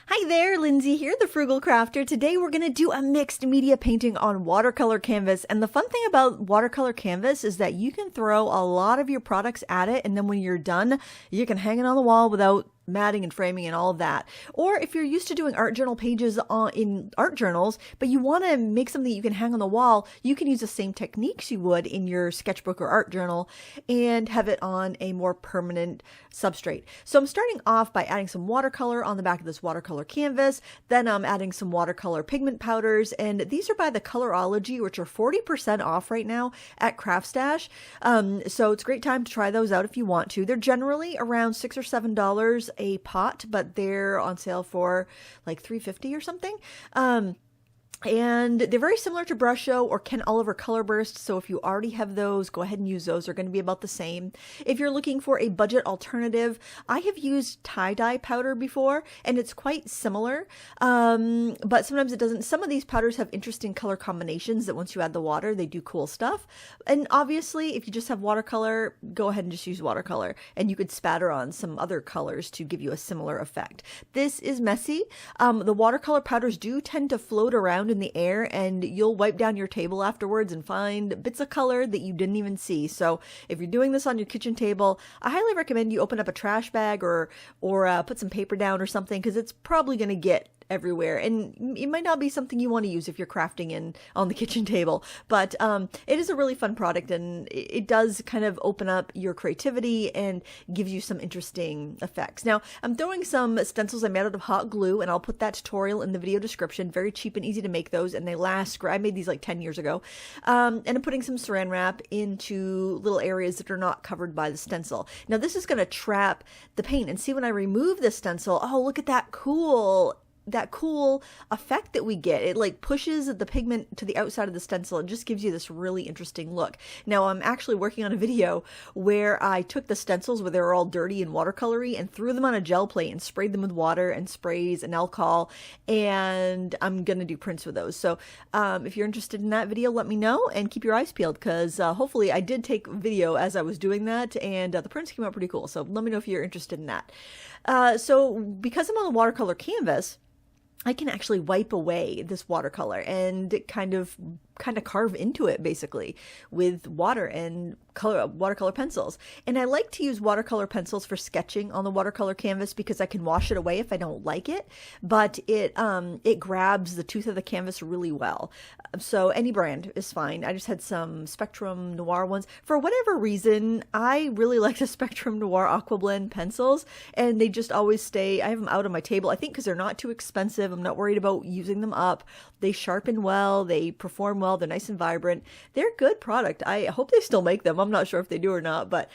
Hi there, Lindsay here, the Frugal Crafter. Today we're going to do a mixed media painting on watercolor canvas. And the fun thing about watercolor canvas is that you can throw a lot of your products at it, and then when you're done, you can hang it on the wall without matting and framing and all of that. Or if you're used to doing art journal pages in art journals, but you want to make something you can hang on the wall, you can use the same techniques you would in your sketchbook or art journal and have it on a more permanent substrate. So I'm starting off by adding some watercolor on the back of this watercolor canvas. Then I'm adding some watercolor pigment powders, and these are by the Colorology, which are 40% off right now at Craft Stash. So it's a great time to try those out if you want to. They're generally around $6 or $7 a pot, but they're on sale for like $3.50 or something. And they're very similar to Brush Show or Ken Oliver Color Burst, so if you already have those, go ahead and use those. They're going to be about the same. If you're looking for a budget alternative, I have used tie-dye powder before, and it's quite similar, but sometimes it doesn't. Some of these powders have interesting color combinations that once you add the water, they do cool stuff. And obviously, if you just have watercolor, go ahead and just use watercolor, and you could spatter on some other colors to give you a similar effect. This is messy. The watercolor powders do tend to float around in the air, and you'll wipe down your table afterwards and find bits of color that you didn't even see. So if you're doing this on your kitchen table, I highly recommend you open up a trash bag or put some paper down or something, because it's probably going to get everywhere, and it might not be something you want to use if you're crafting on the kitchen table, but it is a really fun product, and it does kind of open up your creativity and gives you some interesting effects. Now I'm throwing some stencils I made out of hot glue, and I'll put that tutorial in the video description. Very cheap and easy to make those, and they last. I made these like 10 years ago. And I'm putting some saran wrap into little areas that are not covered by the stencil. Now this is going to trap the paint, and see, when I remove the stencil, oh, look at that cool effect that we get. It like pushes the pigment to the outside of the stencil and just gives you this really interesting look. Now I'm actually working on a video where I took the stencils where they were all dirty and watercolory and threw them on a gel plate and sprayed them with water and sprays and alcohol, and I'm gonna do prints with those. So if you're interested in that video, let me know, and keep your eyes peeled, because hopefully I did take video as I was doing that, and the prints came out pretty cool. So let me know if you're interested in that. So because I'm on the watercolor canvas, I can actually wipe away this watercolor and kind of carve into it basically with water and watercolor pencils. And I like to use watercolor pencils for sketching on the watercolor canvas because I can wash it away if I don't like it, but it grabs the tooth of the canvas really well. So any brand is fine. I just had some Spectrum Noir ones. For whatever reason, I really like the Spectrum Noir Aqua Blend pencils, and they just always stay. I have them out on my table, I think because they're not too expensive. I'm not worried about using them up. They sharpen well, they perform well, they're nice and vibrant. They're a good product. I hope they still make them. I'm not sure if they do or not, but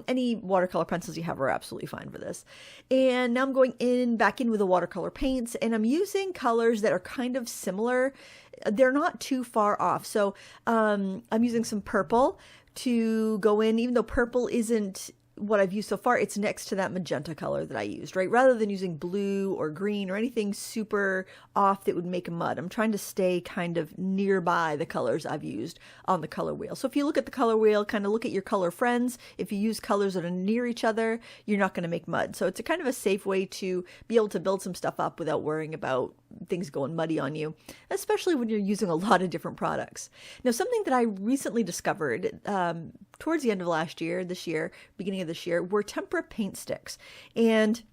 any watercolor pencils you have are absolutely fine for this. And now I'm going back in with the watercolor paints, and I'm using colors that are kind of similar. They're not too far off. So I'm using some purple to go in, even though purple isn't what I've used so far, it's next to that magenta color that I used, right? Rather than using blue or green or anything super off that would make a mud, I'm trying to stay kind of nearby the colors I've used on the color wheel. So if you look at the color wheel, kind of look at your color friends. If you use colors that are near each other, you're not going to make mud. So it's a kind of a safe way to be able to build some stuff up without worrying about things going muddy on you, especially when you're using a lot of different products. Now, something that I recently discovered towards the end of this year, beginning of this year, were tempera paint sticks. And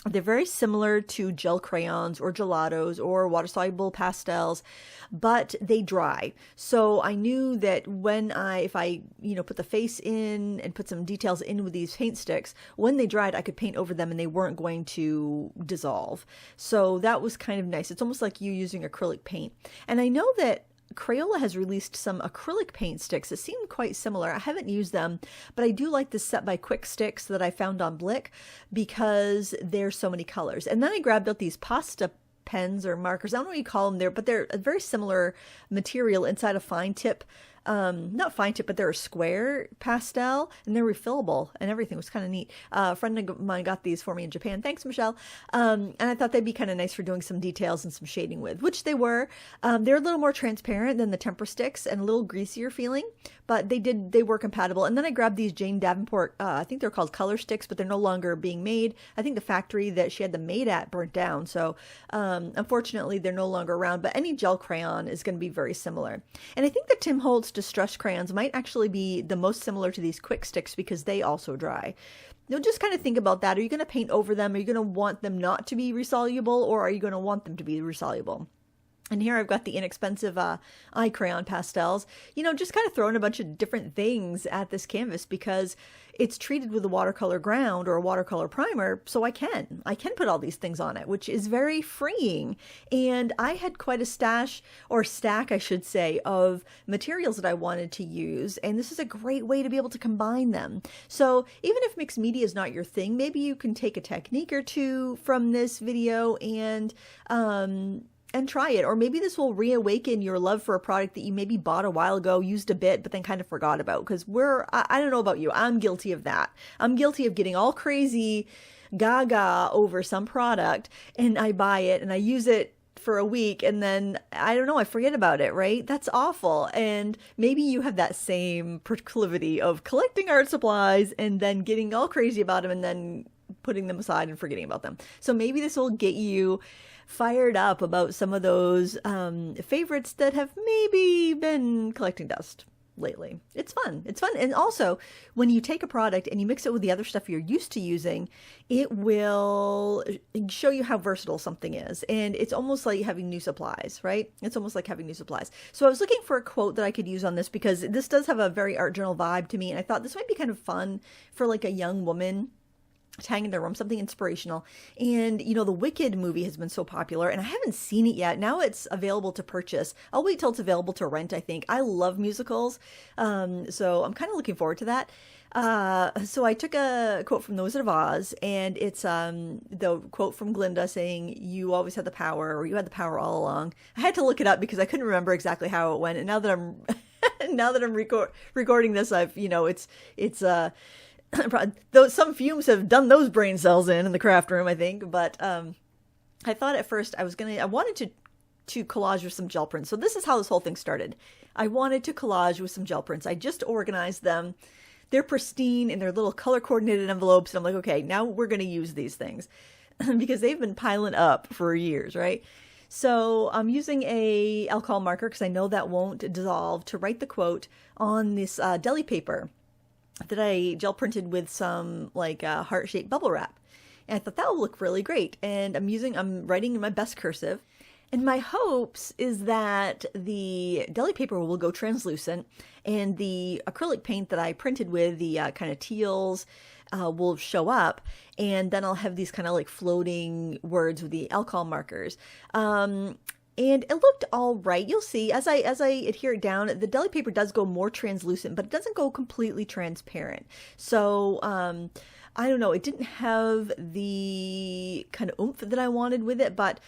they're very similar to gel crayons or gelatos or water-soluble pastels, but they dry. So I knew that if I put the face in and put some details in with these paint sticks, when they dried, I could paint over them and they weren't going to dissolve. So that was kind of nice. It's almost like you using acrylic paint. And I know that Crayola has released some acrylic paint sticks that seem quite similar. I haven't used them, but I do like the Set by Quick sticks that I found on Blick because there's so many colors. And then I grabbed out these pasta pens or markers. I don't know what you call them there, but they're a very similar material inside a fine tip not fine tip, but they're a square pastel, and they're refillable and everything. It was kind of neat. A friend of mine got these for me in Japan. Thanks, Michelle. And I thought they'd be kind of nice for doing some details and some shading with, which they were. They're a little more transparent than the Temper Sticks and a little greasier feeling, but they were compatible. And then I grabbed these Jane Davenport, I think they're called color sticks, but they're no longer being made. I think the factory that she had them made at burnt down. So unfortunately, they're no longer around, but any gel crayon is going to be very similar. And I think the Tim Holtz Distress crayons might actually be the most similar to these quick sticks because they also dry. You'll just kind of think about that. Are you going to paint over them? Are you going to want them not to be resoluble, or are you going to want them to be resoluble? And here I've got the inexpensive eye crayon pastels, just kind of throwing a bunch of different things at this canvas because it's treated with a watercolor ground or a watercolor primer. So I can put all these things on it, which is very freeing. And I had quite a stack, I should say, of materials that I wanted to use. And this is a great way to be able to combine them. So even if mixed media is not your thing, maybe you can take a technique or two from this video and try it. Or maybe this will reawaken your love for a product that you maybe bought a while ago, used a bit, but then kind of forgot about. Because I don't know about you, I'm guilty of that. I'm guilty of getting all crazy gaga over some product, and I buy it and I use it for a week, and then I don't know, I forget about it, right? That's awful. And maybe you have that same proclivity of collecting art supplies and then getting all crazy about them and then putting them aside and forgetting about them. So maybe this will get you fired up about some of those favorites that have maybe been collecting dust lately. It's fun. It's fun. And also, when you take a product and you mix it with the other stuff you're used to using, it will show you how versatile something is. And it's almost like having new supplies, right? It's almost like having new supplies. So I was looking for a quote that I could use on this because this does have a very art journal vibe to me. And I thought this might be kind of fun for like a young woman to hang in their room, something inspirational. And, the Wicked movie has been so popular, and I haven't seen it yet. Now it's available to purchase. I'll wait till it's available to rent, I think. I love musicals, so I'm kind of looking forward to that. So I took a quote from The Wizard of Oz, and it's the quote from Glinda saying, "You always had the power," or "You had the power all along." I had to look it up because I couldn't remember exactly how it went, and now that I'm recording this, it's though some fumes have done those brain cells in the craft room, I think. But I thought at first I wanted to collage with some gel prints. So this is how this whole thing started. I wanted to collage with some gel prints. I just organized them. They're pristine in their little color coordinated envelopes. And I'm like, okay, now we're going to use these things because they've been piling up for years, right? So I'm using a alcohol marker because I know that won't dissolve to write the quote on this deli paper that I gel printed with some heart-shaped bubble wrap. And I thought that would look really great. And I'm writing in my best cursive. And my hopes is that the deli paper will go translucent and the acrylic paint that I printed with, the kind of teals, will show up. And then I'll have these kind of like floating words with the alcohol markers. And it looked all right. You'll see as I adhere it down, the deli paper does go more translucent, but it doesn't go completely transparent. So I don't know. It didn't have the kind of oomph that I wanted with it. But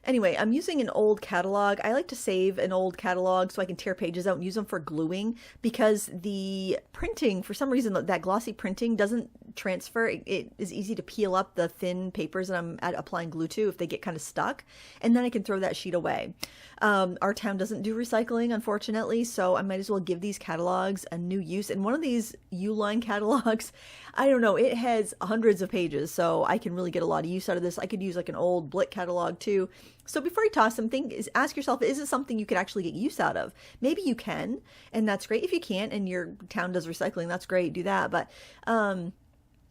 anyway, I'm using an old catalog. I like to save an old catalog so I can tear pages out and use them for gluing, because the printing, for some reason, that glossy printing doesn't transfer. It is easy to peel up the thin papers that I'm applying glue to if they get kind of stuck, and then I can throw that sheet away. Our town doesn't do recycling, unfortunately, so I might as well give these catalogs a new use. And one of these Uline catalogs, I don't know, it has hundreds of pages, so I can really get a lot of use out of this. I could use like an old Blick catalog too. So before you toss something, ask yourself, is it something you could actually get use out of? Maybe you can, and that's great. If you can't and your town does recycling, that's great, do that.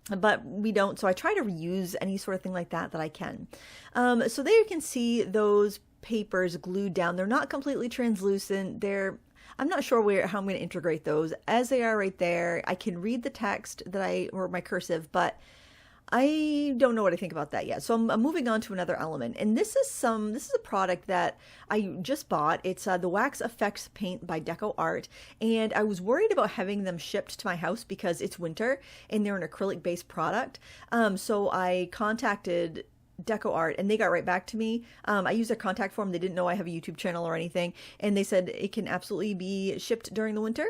But we don't, so I try to reuse any sort of thing like that I can. So there you can see those papers glued down. They're not completely translucent. I'm not sure how I'm going to integrate those. As they are right there, I can read the text or my cursive, but I don't know what I think about that yet. So I'm moving on to another element. And this is a product that I just bought. It's the Wax Effects paint by Deco Art. And I was worried about having them shipped to my house because it's winter and they're an acrylic based product. So I contacted Deco Art, and they got right back to me. I used their contact form. They didn't know I have a YouTube channel or anything, and they said it can absolutely be shipped during the winter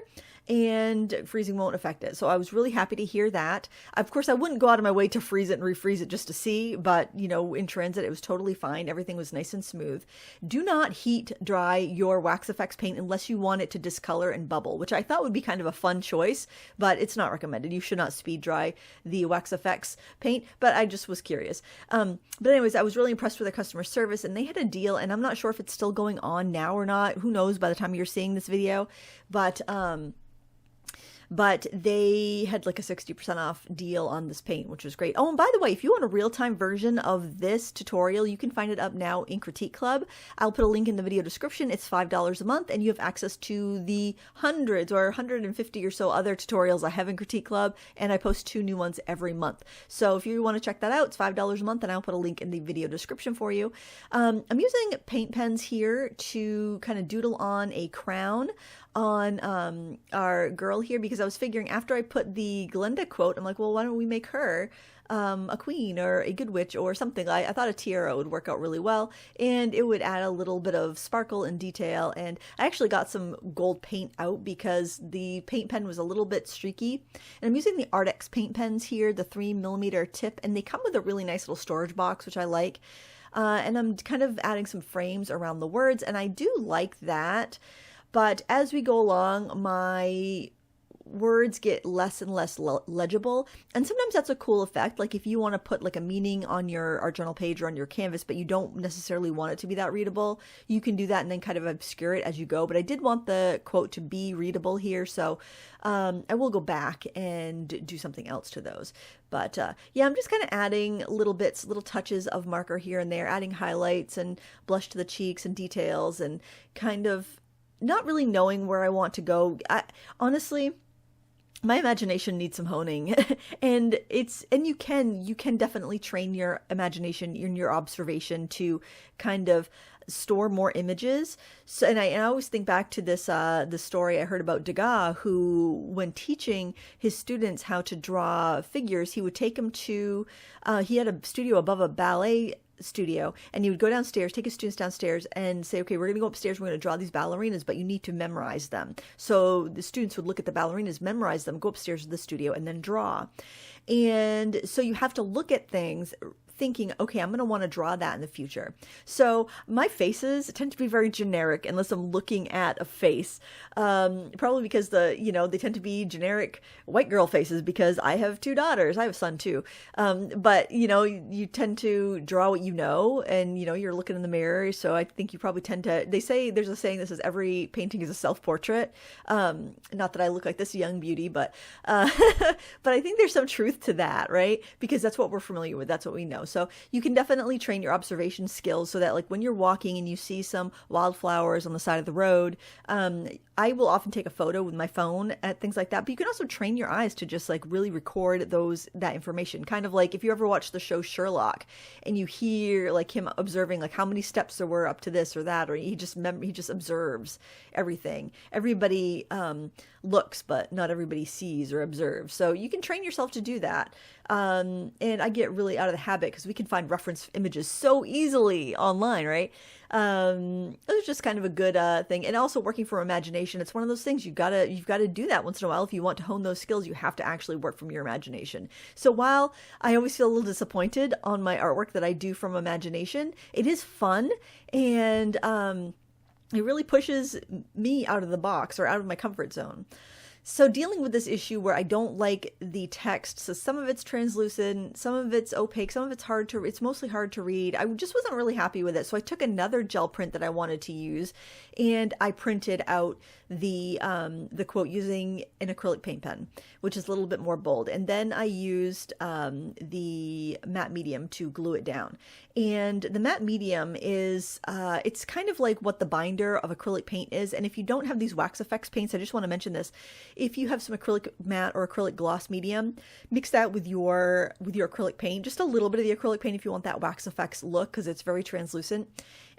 and freezing won't affect it. So I was really happy to hear that. Of course, I wouldn't go out of my way to freeze it and refreeze it just to see, but you know, in transit, it was totally fine. Everything was nice and smooth. Do not heat dry your Wax Effects paint unless you want it to discolor and bubble, which I thought would be kind of a fun choice, but it's not recommended. You should not speed dry the Wax Effects paint, but I just was curious. But anyways, I was really impressed with their customer service, and they had a deal, and I'm not sure if it's still going on now or not. Who knows by the time you're seeing this video, but they had like a 60% off deal on this paint, which was great. Oh, and by the way, if you want a real-time version of this tutorial, you can find it up now in Critique Club. I'll put a link in the video description. It's $5 a month, and you have access to the hundreds or 150 or so other tutorials I have in Critique Club, and I post 2 new ones every month. So if you want to check that out, it's $5 a month, and I'll put a link in the video description for you. I'm using paint pens here to kind of doodle on a crown on our girl here, because I was figuring after I put the Glenda quote, I'm like, well, why don't we make her a queen or a good witch or something. I thought a tiara would work out really well, and it would add a little bit of sparkle and detail. And I actually got some gold paint out because the paint pen was a little bit streaky. And I'm using the Artex paint pens here, the 3mm tip, and they come with a really nice little storage box, which I like. And I'm kind of adding some frames around the words, and I do like that. But as we go along, my words get less and less legible, and sometimes that's a cool effect. Like if you want to put like a meaning on your art journal page or on your canvas, but you don't necessarily want it to be that readable, you can do that and then kind of obscure it as you go. But I did want the quote to be readable here, so I will go back and do something else to those. But yeah, I'm just kind of adding little bits, little touches of marker here and there, adding highlights and blush to the cheeks and details, and kind of not really knowing where I want to go. Honestly, my imagination needs some honing, and you can definitely train your imagination and your observation to kind of store more images. So, and I always think back to this the story I heard about Degas, who, when teaching his students how to draw figures, he would take them to he had a studio above a ballet studio, and he would go downstairs, take his students downstairs and say, okay, we're going to go upstairs, we're going to draw these ballerinas, but you need to memorize them. So the students would look at the ballerinas, memorize them, go upstairs to the studio, and then draw. And so you have to look at things thinking, okay, I'm going to want to draw that in the future. So my faces tend to be very generic unless I'm looking at a face, probably because they tend to be generic white girl faces, because I have 2 daughters. I have a son too. But you tend to draw what you know, and you're looking in the mirror. So I think you probably tend to, they say, there's a saying that says every painting is a self-portrait. Not that I look like this young beauty, but I think there's some truth to that, right? Because that's what we're familiar with. That's what we know. So you can definitely train your observation skills so that, like, when you're walking and you see some wildflowers on the side of the road, I will often take a photo with my phone at things like that. But you can also train your eyes to just like really record that information. Kind of like if you ever watch the show Sherlock and you hear like him observing like how many steps there were up to this or that, or he just observes everything. Everybody looks, but not everybody sees or observes. So you can train yourself to do that. And I get really out of the habit because we can find reference images so easily online, right? It's just kind of a good thing. And also working from imagination, it's one of those things you've got to do that once in a while. If you want to hone those skills, you have to actually work from your imagination. So while I always feel a little disappointed on my artwork that I do from imagination, it is fun, and it really pushes me out of the box or out of my comfort zone. So dealing with this issue where I don't like the text, so some of it's translucent, some of it's opaque, some of it's mostly hard to read. I just wasn't really happy with it. So I took another gel print that I wanted to use, and I printed out the quote using an acrylic paint pen, which is a little bit more bold. And then I used the matte medium to glue it down. And the matte medium is, it's kind of like what the binder of acrylic paint is. And if you don't have these Wax Effects paints, I just want to mention this. if you have some acrylic matte or acrylic gloss medium, mix that with your acrylic paint, just a little bit of the acrylic paint if you want that wax effects look, because it's very translucent.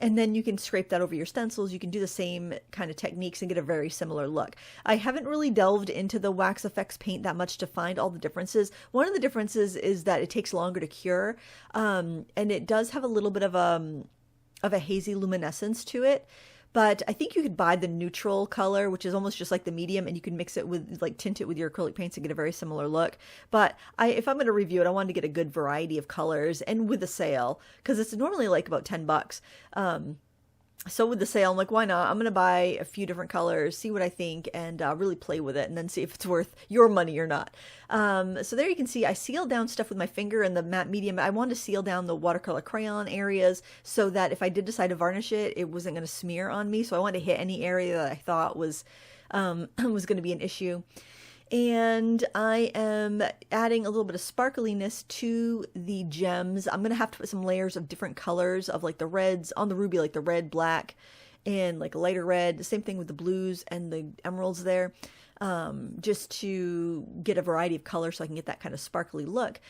And then you can scrape that over your stencils. You can do the same kind of techniques and get a very similar look. I haven't really delved into the wax effects paint that much to find all the differences. One of the differences is that it takes longer to cure, and it does have a little bit of a hazy luminescence to it. But I think you could buy the neutral color, which is almost just like the medium, and you can mix it with, like, tint it with your acrylic paints and get a very similar look. But if I'm going to review it, I wanted to get a good variety of colors, and with a sale, because it's normally like about $10. So with the sale, I'm like, why not? I'm going to buy a few different colors, see what I think, and really play with it, and then see if it's worth your money or not. So there you can see I sealed down stuff with my finger and the matte medium. I wanted to seal down the watercolor crayon areas so that if I did decide to varnish it, it wasn't going to smear on me. So I wanted to hit any area that I thought was going to be an issue. And I am adding a little bit of sparkliness to the gems. I'm going to have to put some layers of different colors of, like, the reds on the ruby, like the red, black, and like a lighter red. The same thing with the blues and the emeralds there, just to get a variety of colors so I can get that kind of sparkly look.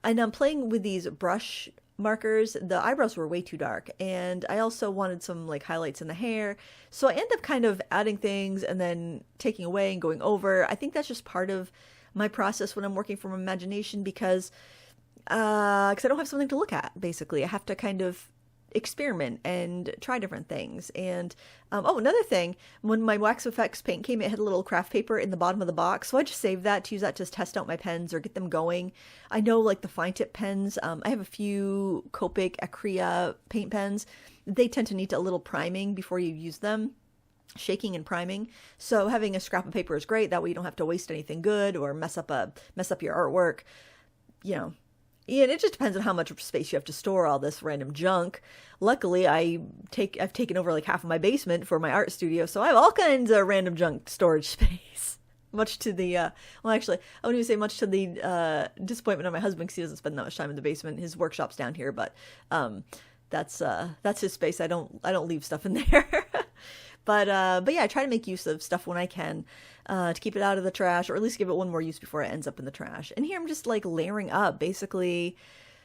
And I'm playing with these brush markers. The eyebrows were way too dark, and I also wanted some, like, highlights in the hair, so I end up kind of adding things and then taking away and going over. I think that's just part of my process when I'm working from imagination, because I don't have something to look at. Basically, I have to kind of experiment and try different things. And another thing, when my wax effects paint came, it had a little craft paper in the bottom of the box, so I just saved that to use that to test out my pens or get them going. I know, like, the fine tip pens, I have a few Copic Acrylic paint pens. They tend to need a little priming before you use them, shaking and priming. So having a scrap of paper is great. That way you don't have to waste anything good or mess up your artwork. Yeah, it just depends on how much space you have to store all this random junk. Luckily, I've taken over like half of my basement for my art studio, so I have all kinds of random junk storage space. Much to the well, actually, I wouldn't even say much to the disappointment of my husband, because he doesn't spend that much time in the basement. His workshop's down here, but that's his space. I don't leave stuff in there. But yeah, I try to make use of stuff when I can, to keep it out of the trash, or at least give it one more use before it ends up in the trash. And here I'm just, like, layering up, basically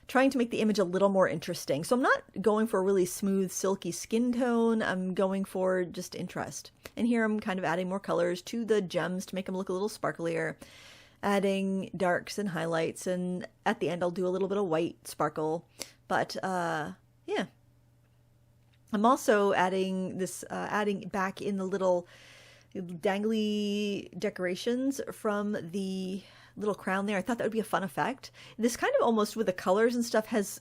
trying to make the image a little more interesting. So I'm not going for a really smooth, silky skin tone. I'm going for just interest. And here I'm kind of adding more colors to the gems to make them look a little sparklier, adding darks and highlights, and at the end I'll do a little bit of white sparkle. But yeah. I'm also adding back in the little dangly decorations from the little crown there. I thought that would be a fun effect. This kind of, almost with the colors and stuff, has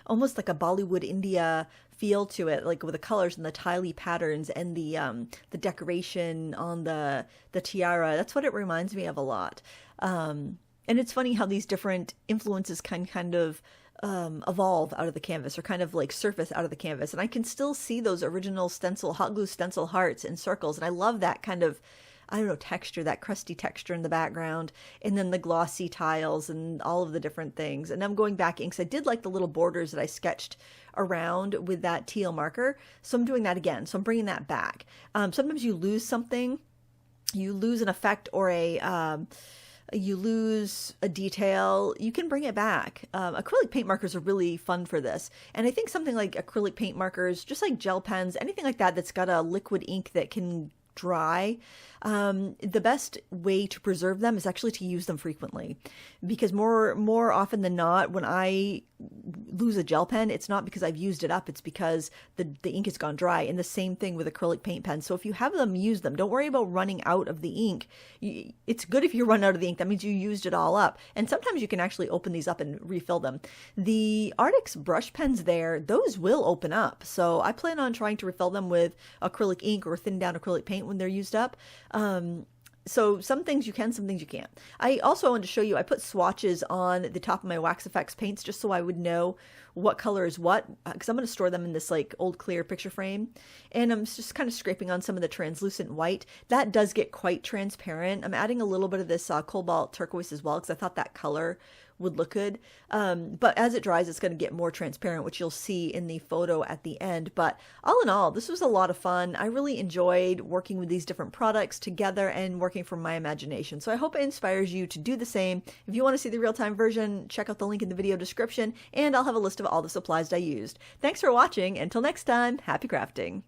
almost like a Bollywood India feel to it, like with the colors and the tiley patterns and the decoration on the tiara. That's what it reminds me of a lot. And it's funny how these different influences can kind of evolve out of the canvas, or kind of like surface out of the canvas. And I can still see those original hot glue stencil hearts and circles. And I love that kind of, I don't know, texture, that crusty texture in the background, and then the glossy tiles and all of the different things. And I'm going back in because I did like the little borders that I sketched around with that teal marker. So I'm doing that again. So I'm bringing that back. Sometimes you lose something, you lose an effect, or you lose a detail, you can bring it back. Acrylic paint markers are really fun for this. And I think something like acrylic paint markers, just like gel pens, anything like that that's got a liquid ink that can dry, the best way to preserve them is actually to use them frequently. Because more often than not, when I lose a gel pen, it's not because I've used it up, it's because the ink has gone dry. And the same thing with acrylic paint pens. So if you have them, use them. Don't worry about running out of the ink. It's good if you run out of the ink. That means you used it all up. And sometimes you can actually open these up and refill them. The Artix brush pens there, those will open up. So I plan on trying to refill them with acrylic ink or thin down acrylic paint when they're used up. So some things you can, some things you can't. I also wanted to show you, I put swatches on the top of my Wax Effects paints just so I would know what color is what, because I'm going to store them in this like old clear picture frame. And I'm just kind of scraping on some of the translucent white. That does get quite transparent. I'm adding a little bit of this cobalt turquoise as well, because I thought that color would look good. But as it dries, it's going to get more transparent, which you'll see in the photo at the end. But all in all, this was a lot of fun. I really enjoyed working with these different products together and working from my imagination. So I hope it inspires you to do the same. If you want to see the real-time version, check out the link in the video description, and I'll have a list of all the supplies I used. Thanks for watching. Until next time, happy crafting.